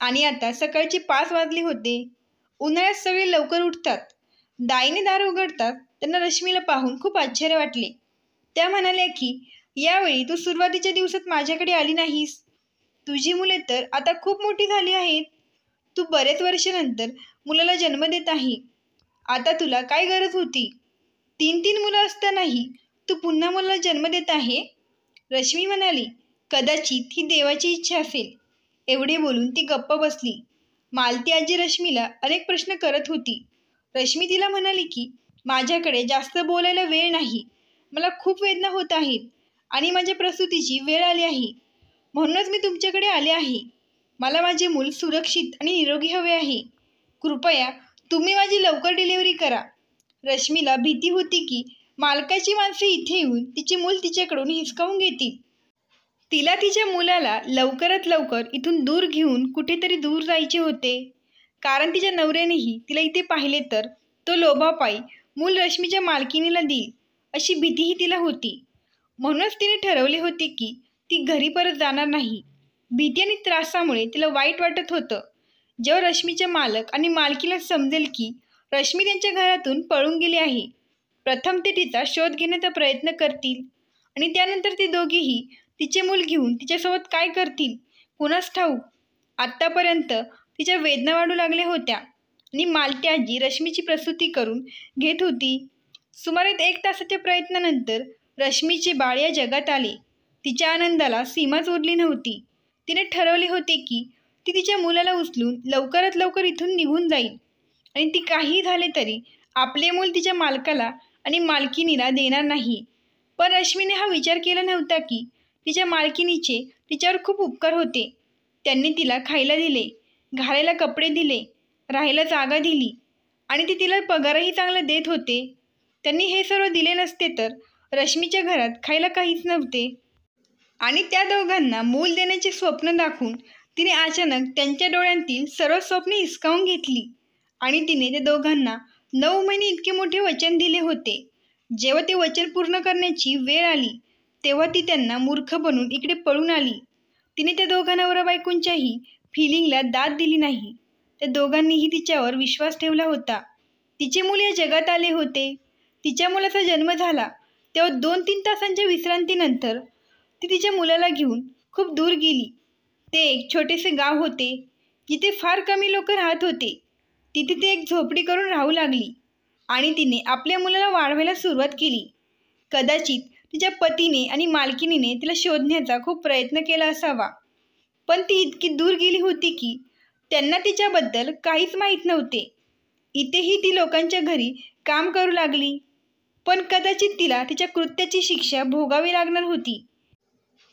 आणि आता सकाळचे 5 वाजले होते. उन्हाळ्यात सगळे लवकर उठतात. दाईने दार उघडतात त्यांना रश्मीला पाहून खूप आश्चर्य वाटले. त्या म्हणाल्या की यावेळी तू सुरुवातीच्या दिवसात माझ्याकडे आली नाहीस. तुझी मुले तर आता खूप मोठी झाली आहेत. तू बरेच वर्षानंतर मुलाला जन्म देत आहे. आता तुला काय गरज होती? 3 मुलं असतानाही तू पुन्हा मुलाला जन्म देत आहे. रश्मी म्हणाली, कदाचित ही देवाची इच्छा असेल. एवढे बोलून ती गप्प बसली. मालती आजी रश्मीला अनेक प्रश्न करत होती. रश्मी तिला म्हणाली की माझ्याकडे जास्त बोलायला वेळ नाही. मला खूप वेदना होत आहेत आणि माझ्या प्रसूतीची वेळ आली आहे. म्हणूनच मी तुमच्याकडे आले आहे. मला माझे मूल सुरक्षित आणि निरोगी हवे आहे. कृपया तुम्ही माझी लवकर डिलिव्हरी करा. रश्मीला भीती होती की मालकाची माणसे इथे येऊन तिचे मूल तिच्याकडून हिसकावून घेतील. तिला तिच्या मुलाला लवकरात लवकर इथून दूर घेऊन कुठेतरी दूर जायचे होते, कारण तिच्या नवऱ्यानेही तिला इथे पाहिले तर तो लोभापायी मूल रश्मीच्या मालकिनीला देईल अशी भीतीही तिला होती. म्हणूनच तिने ठरवले होते की ती घरी परत जाणार नाही. भीती आणि त्रासामुळे तिला वाईट वाटत होतं. जेव्हा रश्मीचे मालक आणि मालकीला समजेल की रश्मी त्यांच्या घरातून पळून गेली आहे, प्रथम ते तिचा शोध घेण्याचा प्रयत्न करतील आणि त्यानंतर ते दोघेही तिचे मूल घेऊन तिच्यासोबत काय करतील कुणास ठाऊक. आत्तापर्यंत तिच्या वेदना वाढू लागल्या होत्या आणि मालती आजी रश्मीची प्रसूती करून घेत होती. सुमारे 1 तासाच्या प्रयत्नानंतर रश्मीचे बाळ या जगात आले. तिच्या आनंदाला सीमाच उरली नव्हती. तिने ठरवले होते की ती तिच्या मुलाला उचलून लवकरात लवकर इथून निघून जाईल आणि ती काही झाले तरी आपले मूल तिच्या मालकाला आणि मालकिनीला देणार नाही. पण रश्मीने हा विचार केला नव्हता की तिच्या मालकिनीचे तिच्यावर खूप उपकार होते. त्यांनी तिला खायला दिले, घालायला कपडे दिले, राहायला जागा दिली आणि ती तिला पगारही चांगला देत होते. त्यांनी हे सर्व दिले नसते तर रश्मीच्या घरात खायला काहीच नव्हते. आणि त्या दोघांना मूल देण्याचे स्वप्न दाखवून तिने अचानक त्यांच्या डोळ्यांतील सर्व स्वप्ने हिसकावून घेतली आणि तिने त्या दोघांना 9 महिने इतके मोठे वचन दिले होते. जेव्हा ते वचन पूर्ण करण्याची वेळ आली तेव्हा ती त्यांना मूर्ख बनून इकडे पळून आली. तिने त्या दोघा नवरा बायकोंच्याही फिलिंगला दाद दिली नाही. त्या दोघांनीही तिच्यावर विश्वास ठेवला होता. तिचे मूल या जगात आले होते. तिच्या मुलाचा जन्म झाला तेव्हा 2-3 तासांच्या विश्रांतीनंतर ती तिच्या मुलाला घेऊन खूप दूर गेली. ते एक छोटेसे गाव होते जिथे फार कमी लोक राहत होते. तिथे ती एक झोपडी करून राहू लागली आणि तिने आपल्या मुलाला वाढवायला सुरुवात केली. कदाचित तिच्या पतीने आणि मालकिनीने तिला शोधण्याचा खूप प्रयत्न केला असावा, पण ती इतकी दूर गेली होती की त्यांना तिच्याबद्दल काहीच माहीत नव्हते. इथेही ती लोकांच्या घरी काम करू लागली, पण कदाचित तिला तिच्या कृत्याची शिक्षा भोगावी लागणार होती,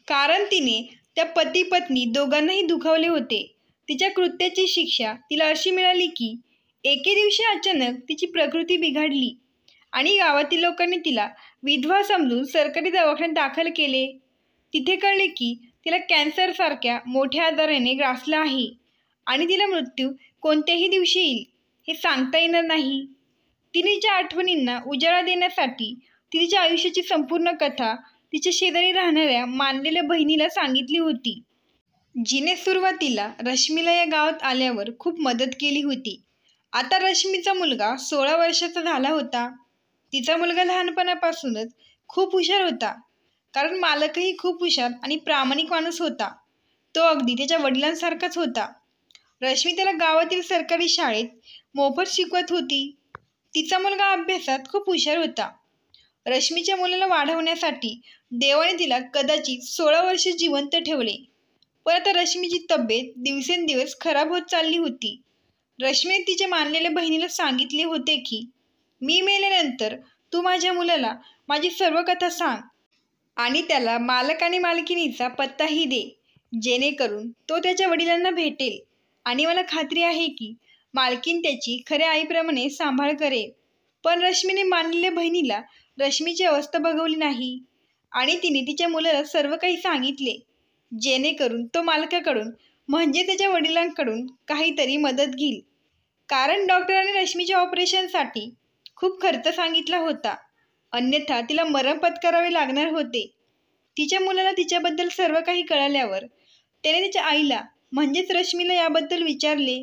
कारण तिने त्या पती पत्नी दोघांनाही दुखावले होते. तिच्या कृत्याची शिक्षा तिला अशी मिळाली की एके दिवशी अचानक तिची प्रकृती बिघडली आणि गावातील लोकांनी तिला विधवा समजून सरकारी दवाखान्यात दाखल केले. तिथे कळले की तिला कॅन्सरसारख्या मोठ्या आजाराने ग्रासला आहे आणि तिला मृत्यू कोणत्याही दिवशी येईल हे सांगता येणार नाही. तिने तिच्या आठवणींना उजाळा देण्यासाठी तिच्या आयुष्याची संपूर्ण कथा तिच्या शेजारी राहणाऱ्या मानलेल्या बहिणीला सांगितली होती, जिने सुरुवातीला रश्मीला या गावात आल्यावर खूप मदत केली होती. आता रश्मीचा मुलगा 16 वर्षाचा झाला होता. तिचा मुलगा लहानपणापासूनच खूप हुशार होता, कारण मालकही खूप हुशार आणि प्रामाणिक माणूस होता. तो अगदी त्याच्या वडिलांसारखाच होता. रश्मी त्याला गावातील सरकारी शाळेत मोफत शिकवत होती. तिचा मुलगा अभ्यासात खूप हुशार होता. रश्मीच्या मुलाला वाढवण्यासाठी देवाने तिला कदाचित 16 वर्षे जिवंत ठेवले. पण आता रश्मीची तब्येत दिवसेंदिवस खराब होत चालली होती. रश्मीने तिच्या मानलेल्या बहिणीला सांगितले होते की मी मेल्यानंतर तू माझ्या मुलाला माझी सर्व कथा सांग आणि त्याला मालक आणि मालकिणीचा पत्ताही दे, जेणेकरून तो त्याच्या वडिलांना भेटेल आणि मला खात्री आहे की मालकीण त्याची खऱ्या आईप्रमाणे सांभाळ करेल. पण रश्मीने मानलेल्या बहिणीला रश्मीची अवस्था बघवली नाही आणि तिने तिच्या मुलाला सर्व काही सांगितले, जेणेकरून तो मालकाकडून म्हणजे त्याच्या वडिलांकडून काहीतरी मदत घेईल. कारण डॉक्टरांनी रश्मीच्या ऑपरेशनसाठी खूप खर्च सांगितला होता, अन्यथा तिला मरण पत्करावे लागणार होते. तिच्या मुलाला तिच्याबद्दल सर्व काही कळाल्यावर त्याने तिच्या आईला म्हणजेच रश्मीला याबद्दल विचारले.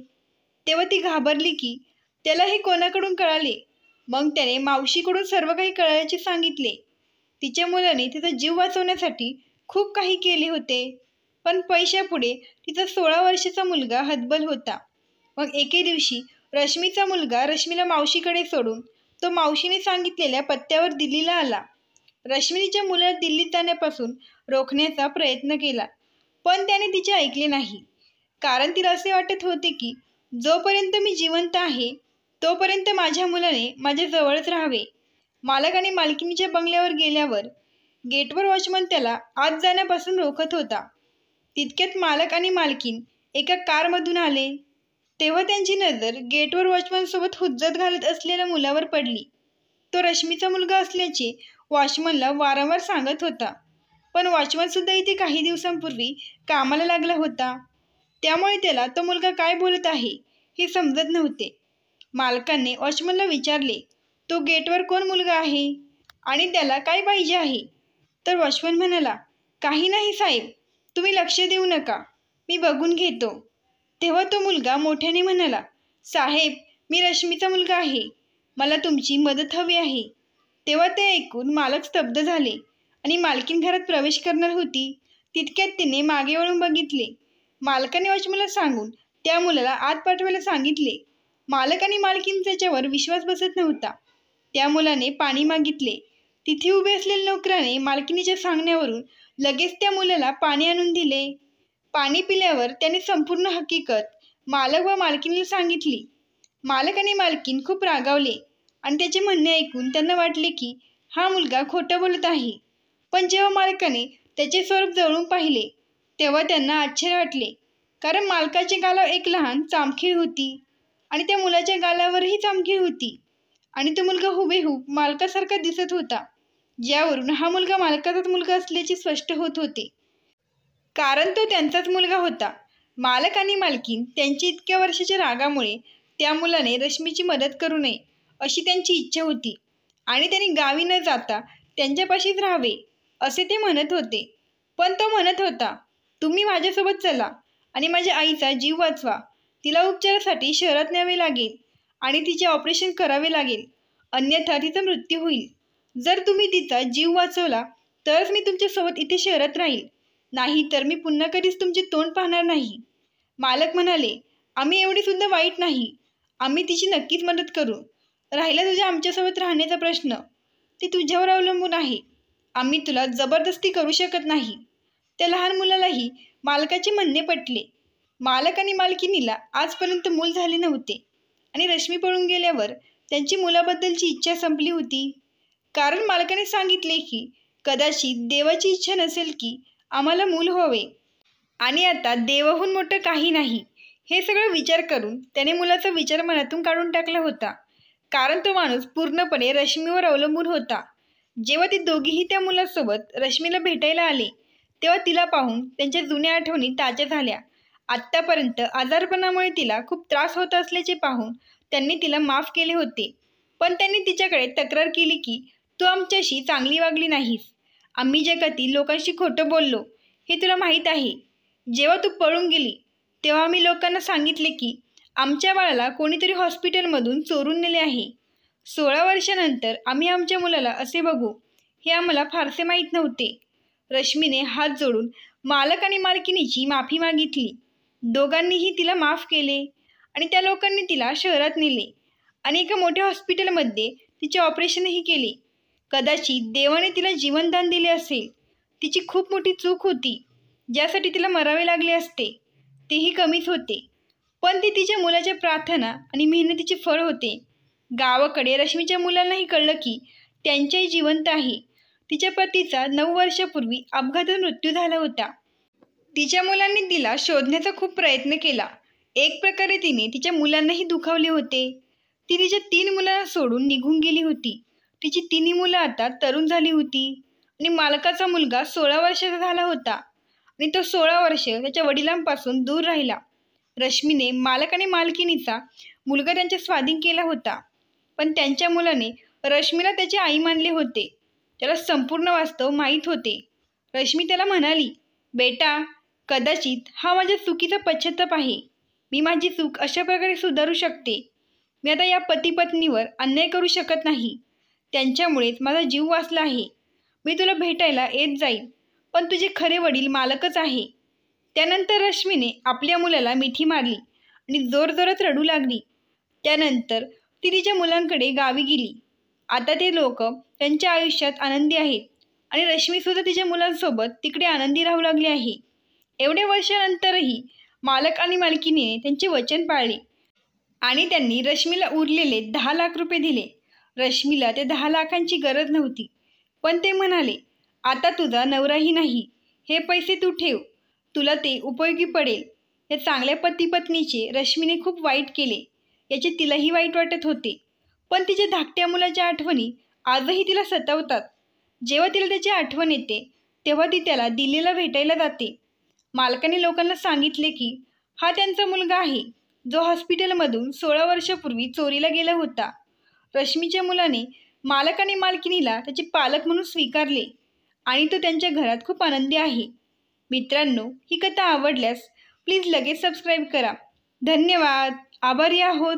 तेव्हा ती घाबरली की त्याला हे कोणाकडून कळाले. मग त्याने मावशीकडून सर्व काही कळाल्याचे सांगितले. तिच्या मुलाने तिचा जीव वाचवण्यासाठी खूप काही केले होते, पण पैशापुढे तिचा 16 वर्षाचा मुलगा हतबल होता. मग एके दिवशी रश्मीचा मुलगा रश्मीला मावशीकडे सोडून तो मावशीने सांगितलेल्या पत्त्यावर दिल्लीला आला. रश्मी तिच्या मुलाला दिल्लीत जाण्यापासून रोखण्याचा प्रयत्न केला, पण त्याने तिचे ऐकले नाही. कारण तिला असे वाटत होते की जोपर्यंत मी जिवंत आहे तोपर्यंत माझ्या मुलाने माझ्या जवळच राहावे. मालक आणि मालकिणीच्या बंगल्यावर गेल्यावर गेटवर वॉचमन त्याला आत जाण्यापासून रोखत होता. तितक्यात मालक आणि मालकीण एका कारमधून आले. तेव्हा त्यांची नजर गेटवर वॉचमनसोबत हुज्जत घालत असलेल्या मुलावर पडली. तो रश्मीचा मुलगा असल्याचे वॉचमनला वारंवार सांगत होता, पण वॉचमनसुद्धा इथे काही दिवसांपूर्वी कामाला लागला होता. त्यामुळे त्याला तो मुलगा काय बोलत आहे हे समजत नव्हते. मालकाने वॉचमनला विचारले, तो गेटवर कोण मुलगा आहे आणि त्याला काय पाहिजे आहे? तर वॉचमन म्हणाला, काही नाही साहेब, तुम्ही लक्ष देऊ नका, मी बघून घेतो. तेव्हा तो मुलगा मोठ्याने म्हणाला, साहेब, मी रश्मीचा मुलगा आहे, मला तुमची मदत हवी आहे. तेव्हा ते ऐकून मालक स्तब्ध झाले आणि मालकीण घरात प्रवेश करणार होती. तितक्यात तिने मागे वळून बघितले. मालकाने वॉचमनला सांगून त्या मुलाला आत पाठवायला सांगितले. मालक आणि मालकीण त्याच्यावर विश्वास बसत नव्हता. त्या मुलाने पाणी मागितले. तिथे उभे असलेल्या नोकराने मालकिणीच्या सांगण्यावरून लगेच त्या मुलाला पाणी आणून दिले. पाणी पिल्यावर त्याने संपूर्ण हकीकत मालक व मालकिणीला सांगितली. मालक आणि मालकीण खूप रागावले आणि त्याचे म्हणणे ऐकून त्यांना वाटले की हा मुलगा खोटं बोलत आहे. पण जेव्हा मालकाने त्याचे स्वरूप जवळून पाहिले तेव्हा त्यांना आश्चर्य वाटले, कारण मालकाच्या गालावर एक लहान चामखीळ होती आणि त्या मुलाच्या गालावरही चामखीळ होती आणि तो मुलगा हुबेहूब मालकासारखा दिसत होता, ज्यावरून हा मुलगा मालकाचाच मुलगा असल्याचे स्पष्ट होत होते, कारण तो त्यांचाच मुलगा होता. मालक आणि मालकीण त्यांची इतक्या वर्षाच्या रागामुळे त्या मुलाने रश्मीची मदत करू नये अशी त्यांची इच्छा होती आणि त्यांनी गावी न जाता त्यांच्यापाशीच राहावे असे ते म्हणत होते. पण तो म्हणत होता, तुम्ही माझ्यासोबत चला आणि माझ्या आईचा जीव वाचवा. तिला उपचारासाठी शहरात न्यावे लागेल आणि तिचे ऑपरेशन करावे लागेल, अन्यथा तिचा मृत्यू होईल. जर तुम्ही तिचा जीव वाचवला तरच मी तुमच्यासोबत इथे शहरात राहील, नाही तर मी पुन्हा कधीच तुमचे तोंड पाहणार नाही. मालक म्हणाले, आम्ही एवढी सुद्धा वाईट नाही, आम्ही तिची नक्कीच मदत करू. राहिला तुझ्या आमच्यासोबत राहण्याचा प्रश्न, ते तुझ्यावर अवलंबून आहे, आम्ही तुला जबरदस्ती करू शकत नाही. त्या लहान मुलालाही मालकाचे म्हणणे पटले. मालक आणि मालकिणीला आजपर्यंत मूल झाले नव्हते आणि रश्मी पळून गेल्यावर त्यांची मुलाबद्दलची इच्छा संपली होती. कारण मालकाने सांगितले की कदाचित देवाची इच्छा नसेल की आम्हाला मूल व्हावे आणि आता देवाहून मोठं काही नाही. हे सगळं विचार करून त्याने मुलाचा विचार मनातून काढून टाकला होता, कारण तो माणूस पूर्णपणे रश्मीवर अवलंबून होता. जेव्हा ती दोघीही त्या मुलासोबत रश्मीला भेटायला आले तेव्हा तिला पाहून त्यांच्या जुन्या आठवणी ताज्या झाल्या. आत्तापर्यंत आजारपणामुळे तिला खूप त्रास होत असल्याचे पाहून त्यांनी तिला माफ केले होते. पण त्यांनी तिच्याकडे तक्रार केली की तू आमच्याशी चांगली वागली नाहीस. आम्ही जगातील लोकांशी खोटं बोललो हे तुला माहीत आहे. जेव्हा तू पळून गेली तेव्हा आम्ही लोकांना सांगितले की आमच्या बाळाला कोणीतरी हॉस्पिटलमधून चोरून नेले आहे. 16 वर्षानंतर आम्ही आमच्या मुलाला असे बघू हे आम्हाला फारसे माहीत नव्हते. रश्मीने हात जोडून मालक आणि मालकिणीची माफी मागितली. दोघांनीही तिला माफ केले आणि त्या लोकांनी तिला शहरात नेले आणि एका मोठ्या हॉस्पिटलमध्ये तिचे ऑपरेशनही केले. कदाचित देवाने तिला जीवनदान दिले असेल. तिची खूप मोठी चूक होती ज्यासाठी तिला मरावे लागले असते. तेही कमीच होते, पण ती तिच्या मुलाच्या प्रार्थना आणि मेहनतीचे फळ होते. गावाकडे रश्मीच्या मुलांनाही कळलं की त्यांच्याही जिवंत आहे. तिच्या पतीचा 9 वर्षापूर्वी अपघातात मृत्यू झाला होता. तिच्या मुलांनी तिला शोधण्याचा खूप प्रयत्न केला. एक प्रकारे तिने तिच्या मुलांनाही दुखावले होते. ती तिच्या 3 मुलांना सोडून निघून गेली होती. तिची 3ही मुलं आता तरुण झाली होती आणि मालकाचा मुलगा 16 वर्षाचा झाला होता आणि तो 16 वर्ष त्याच्या वडिलांपासून दूर राहिला. रश्मीने मालक आणि मालकिणीचा मुलगा त्यांच्या स्वाधीन केला होता, पण त्यांच्या मुलाने रश्मीला त्याची आई मानले होते. त्याला संपूर्ण वास्तव माहीत होते. रश्मी त्याला म्हणाली, बेटा, कदाचित हा माझ्या चुकीचा पश्चाताप आहे. मी माझी चूक अशा प्रकारे सुधारू शकते. मी आता या पती पत्नीवर अन्याय करू शकत नाही. त्यांच्यामुळेच माझा जीव वाचला आहे. मी तुला भेटायला येत जाईल, पण तुझे खरे वडील मालकच आहे. त्यानंतर रश्मीने आपल्या मुलाला मिठी मारली आणि जोरजोरात रडू लागली. त्यानंतर ती तिच्या मुलांकडे गावी गेली. आता ते लोक त्यांच्या आयुष्यात आनंदी आहेत आणि रश्मीसुद्धा तिच्या मुलांसोबत तिकडे आनंदी राहू लागली आहे. एवढ्या वर्षानंतरही मालक आणि मालकीने त्यांचे वचन पाळले आणि त्यांनी रश्मीला उरलेले 10 लाख रुपये दिले. रश्मीला त्या 10 लाखांची गरज नव्हती, पण ते म्हणाले, आता तुझा नवराही नाही. हे पैसे तू ठेव, तुला ते उपयोगी पडेल. या चांगल्या पती पत्नीचे रश्मीने खूप वाईट केले याचे तिलाही वाईट वाटत होते, पण तिच्या धाकट्या मुलाच्या आठवणी आजही तिला सतावतात. जेव्हा तिला त्याची आठवण येते तेव्हा ती त्याला दिल्लीला भेटायला जाते. मालकाने लोकांना सांगितले की हा त्यांचा मुलगा आहे जो हॉस्पिटलमधून 16 वर्षापूर्वी चोरीला गेला होता. रश्मीच्या मुलाने मालक आणि मालकिणीला त्याचे पालक म्हणून स्वीकारले आणि तो त्यांच्या घरात खूप आनंदी आहे. मित्रांनो, ही कथा आवडल्यास प्लीज लगेच सबस्क्राईब करा. धन्यवाद. आभारी आहोत.